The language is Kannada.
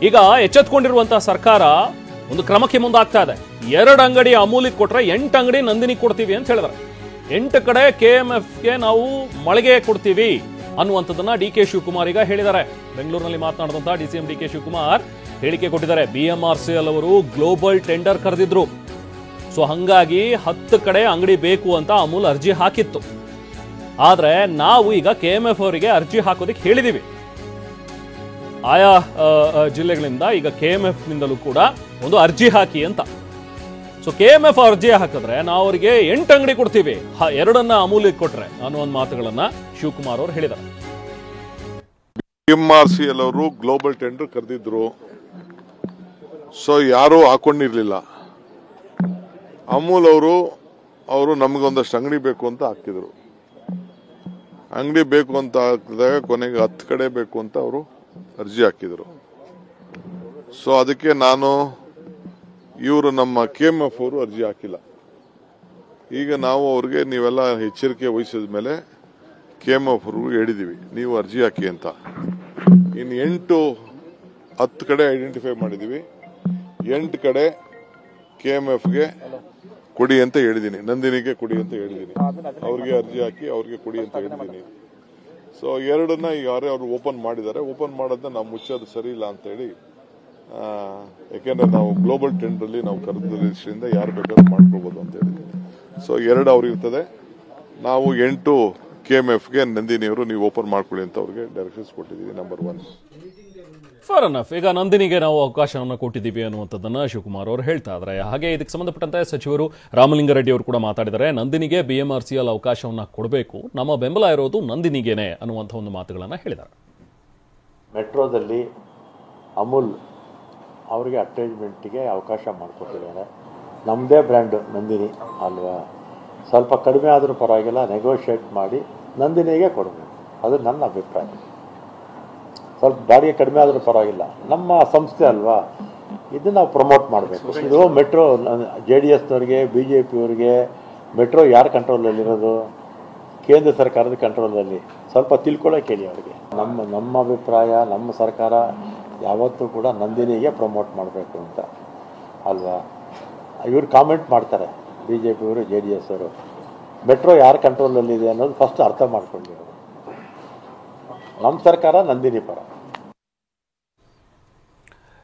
ಈಗ ಎಚ್ಚೆತ್ಕೊಂಡಿರುವಂತಹ ಸರ್ಕಾರ ಒಂದು ಕ್ರಮಕ್ಕೆ ಮುಂದಾಗ್ತಾ ಇದೆ. 2 ಅಂಗಡಿ ಅಮೂಲಿಗೆ ಕೊಟ್ರೆ 8 ಅಂಗಡಿ ನಂದಿನಿಗೆ ಕೊಡ್ತೀವಿ ಅಂತ ಹೇಳಿದ್ದಾರೆ. 8 ಕಡೆ KMFಗೆ ನಾವು ಮಳಿಗೆ ಕೊಡ್ತೀವಿ ಅನ್ನುವಂಥದ್ದನ್ನ ಡಿ ಕೆ ಶಿವಕುಮಾರ್ ಈಗ ಹೇಳಿದ್ದಾರೆ. ಬೆಂಗಳೂರಿನಲ್ಲಿ ಮಾತನಾಡಿದಂತಹ DCM ಡಿ ಕೆ ಶಿವಕುಮಾರ್ ಹೇಳಿಕೆ ಕೊಟ್ಟಿದ್ದಾರೆ. BMRCL ಅವರು ಗ್ಲೋಬಲ್ ಟೆಂಡರ್ ಕರೆದಿದ್ರು. ಸೊ ಹಂಗಾಗಿ 10 ಕಡೆ ಅಂಗಡಿ ಬೇಕು ಅಂತ ಅಮೂಲ್ ಅರ್ಜಿ ಹಾಕಿತ್ತು. ಆದ್ರೆ ನಾವು ಈಗ KMF ಅವರಿಗೆ ಅರ್ಜಿ ಹಾಕೋದಕ್ಕೆ ಹೇಳಿದೀವಿ. ಆಯಾ ಜಿಲ್ಲೆಗಳಿಂದ ಈಗ KMF ನಿಂದಲೂ ಕೂಡ ಒಂದು ಅರ್ಜಿ ಹಾಕಿ ಅಂತ. ಸೊ KMF ಅರ್ಜಿ ಹಾಕಿದ್ರೆ ನಾವು ಅವರಿಗೆ 8 ಅಂಗಡಿ ಕೊಡ್ತೀವಿ, 2 ಅಮೂಲ್ಯಕ್ಕೆ ಕೊಟ್ರೆ ಅನ್ನೋ ಒಂದು ಮಾತುಗಳನ್ನ ಶಿವಕುಮಾರ್ ಅವರು ಹೇಳಿದ್ದಾರೆ. BMRCL ಅವರು ಗ್ಲೋಬಲ್ ಟೆಂಡರ್ ಕರೆದಿದ್ರು. ಸೊ ಯಾರು ಹಾಕೊಂಡಿರ್ಲಿಲ್ಲ. ಅಮೂಲ್ ಅವರು ನಮಗೊಂದಷ್ಟು ಅಂಗಡಿ ಬೇಕು ಅಂತ ಹಾಕಿದ್ರು. ಅಂಗಡಿ ಬೇಕು ಅಂತ ಹಾಕಿದಾಗ ಕೊನೆಗೆ 10 ಕಡೆ ಬೇಕು ಅಂತ ಅವರು ಅರ್ಜಿ ಹಾಕಿದ್ರು. ಸೊ ಅದಕ್ಕೆ ಇವರು ನಮ್ಮ KMF ಅವರು ಅರ್ಜಿ ಹಾಕಿಲ್ಲ. ಈಗ ನಾವು ಅವ್ರಿಗೆ ನೀವೆಲ್ಲ ಎಚ್ಚರಿಕೆ ವಹಿಸಿದ ಮೇಲೆ KMF ಅವ್ರಿಗೂ ಹೇಳಿದೀವಿ ನೀವು ಅರ್ಜಿ ಹಾಕಿ ಅಂತ. ಇನ್ನು 10 ಕಡೆ ಐಡೆಂಟಿಫೈ ಮಾಡಿದೀವಿ. 8 ಕಡೆ KMFಗೆ ಕೊಡಿ ಅಂತ ಹೇಳಿದೀನಿ, ನಂದಿನಿಗೆ ಕೊಡಿ ಅಂತ ಹೇಳಿದೀನಿ. ಅವ್ರಿಗೆ ಅರ್ಜಿ ಹಾಕಿ ಅವ್ರಿಗೆ ಕೊಡಿ ಅಂತ ಹೇಳಿದೀನಿ. ಸೊ 2ನ್ನ ಯಾರೇ ಅವರು ಓಪನ್ ಮಾಡಿದ್ದಾರೆ. ಓಪನ್ ಮಾಡೋದನ್ನ ನಾವು ಮುಚ್ಚೋದು ಸರಿ ಇಲ್ಲ ಅಂತ ಹೇಳಿ, ಯಾಕೆಂದ್ರೆ ನಾವು ಗ್ಲೋಬಲ್ ಟೆಂಡರ್ ಅಲ್ಲಿ ನಾವು ಕರೆದ್ರಿಂದ ಯಾರು ಬೇಕಾದ್ರೂ ಮಾಡ್ಕೊಳ್ಬಹುದು ಅಂತ ಹೇಳಿದ್ವಿ. ಸೊ 2 ಅವ್ರಿರ್ತದೆ. ನಾವು 8 KMFಗೆ ನಂದಿನಿಯವರು ನೀವು ಓಪನ್ ಮಾಡ್ಕೊಳ್ಳಿ ಅಂತ ಅವ್ರಿಗೆ ಡೈರೆಕ್ಷನ್ಸ್ ಕೊಟ್ಟಿದ್ದೀವಿ. Number 1 fair enough. ಈಗ ನಂದಿನಿಗೆ ನಾವು ಅವಕಾಶವನ್ನು ಕೊಟ್ಟಿದ್ದೀವಿ ಅನ್ನುವಂಥದ್ದನ್ನ ಶಿವಕುಮಾರ್ ಅವರು ಹೇಳ್ತಾ ಇದ್ದಾರೆ. ಹಾಗೆ ಇದಕ್ಕೆ ಸಂಬಂಧಪಟ್ಟಂತೆ ಸಚಿವರು ರಾಮಲಿಂಗಾರೆಡ್ಡಿ ಅವರು ಕೂಡ ಮಾತಾಡಿದ್ದಾರೆ. ನಂದಿನಿಗೆ BMRCL ಅವಕಾಶವನ್ನ ಕೊಡಬೇಕು, ನಮ್ಮ ಬೆಂಬಲ ಇರೋದು ನಂದಿನಿಗೇನೆ ಅನ್ನುವಂಥ ಒಂದು ಮಾತುಗಳನ್ನ ಹೇಳಿದ್ದಾರೆ. ಮೆಟ್ರೋದಲ್ಲಿ ಅಮೂಲ್ ಅವರಿಗೆ ಅಟ್ಯಾಚ್ಮೆಂಟ್ಗೆ ಅವಕಾಶ ಮಾಡಿಕೊಟ್ಟಿದ್ದಾರೆ. ನಮ್ಮದೇ ಬ್ರ್ಯಾಂಡ್ ನಂದಿನಿ ಅಲ್ವಾ, ಸ್ವಲ್ಪ ಕಡಿಮೆ ಆದರೂ ಪರವಾಗಿಲ್ಲ, ನೆಗೋಷಿಯೇಟ್ ಮಾಡಿ ನಂದಿನಿಗೆ ಕೊಡಬೇಕು. ಅದು ನನ್ನ ಅಭಿಪ್ರಾಯ. ಸ್ವಲ್ಪ ಬಾಡಿಗೆ ಕಡಿಮೆ ಆದರೂ ಪರವಾಗಿಲ್ಲ, ನಮ್ಮ ಸಂಸ್ಥೆ ಅಲ್ವಾ, ಇದನ್ನು ನಾವು ಪ್ರಮೋಟ್ ಮಾಡಬೇಕು. ಇದು ಮೆಟ್ರೋ JDSನವ್ರಿಗೆ BJPಯವರಿಗೆ ಮೆಟ್ರೋ ಯಾರ ಕಂಟ್ರೋಲಲ್ಲಿರೋದು? ಕೇಂದ್ರ ಸರ್ಕಾರದ ಕಂಟ್ರೋಲಲ್ಲಿ. ಸ್ವಲ್ಪ ತಿಳ್ಕೊಳ್ಳೋಕೆ ಹೇಳಿ ಅವರಿಗೆ. ನಮ್ಮ ಅಭಿಪ್ರಾಯ, ನಮ್ಮ ಸರ್ಕಾರ ಯಾವತ್ತೂ ಕೂಡ ನಂದಿನಿಗೆ ಪ್ರಮೋಟ್ ಮಾಡಬೇಕು ಅಂತ ಅಲ್ವಾ. ಇವ್ರು ಕಾಮೆಂಟ್ ಮಾಡ್ತಾರೆ BJPಯವರು JDS ಅವರು. ಮೆಟ್ರೋ ಯಾರ ಕಂಟ್ರೋಲಲ್ಲಿದೆ ಅನ್ನೋದು ಫಸ್ಟ್ ಅರ್ಥ ಮಾಡ್ಕೊಂಡಿರೋದು. ನಮ್ಮ ಸರ್ಕಾರ ನಂದಿನಿ ಪರ.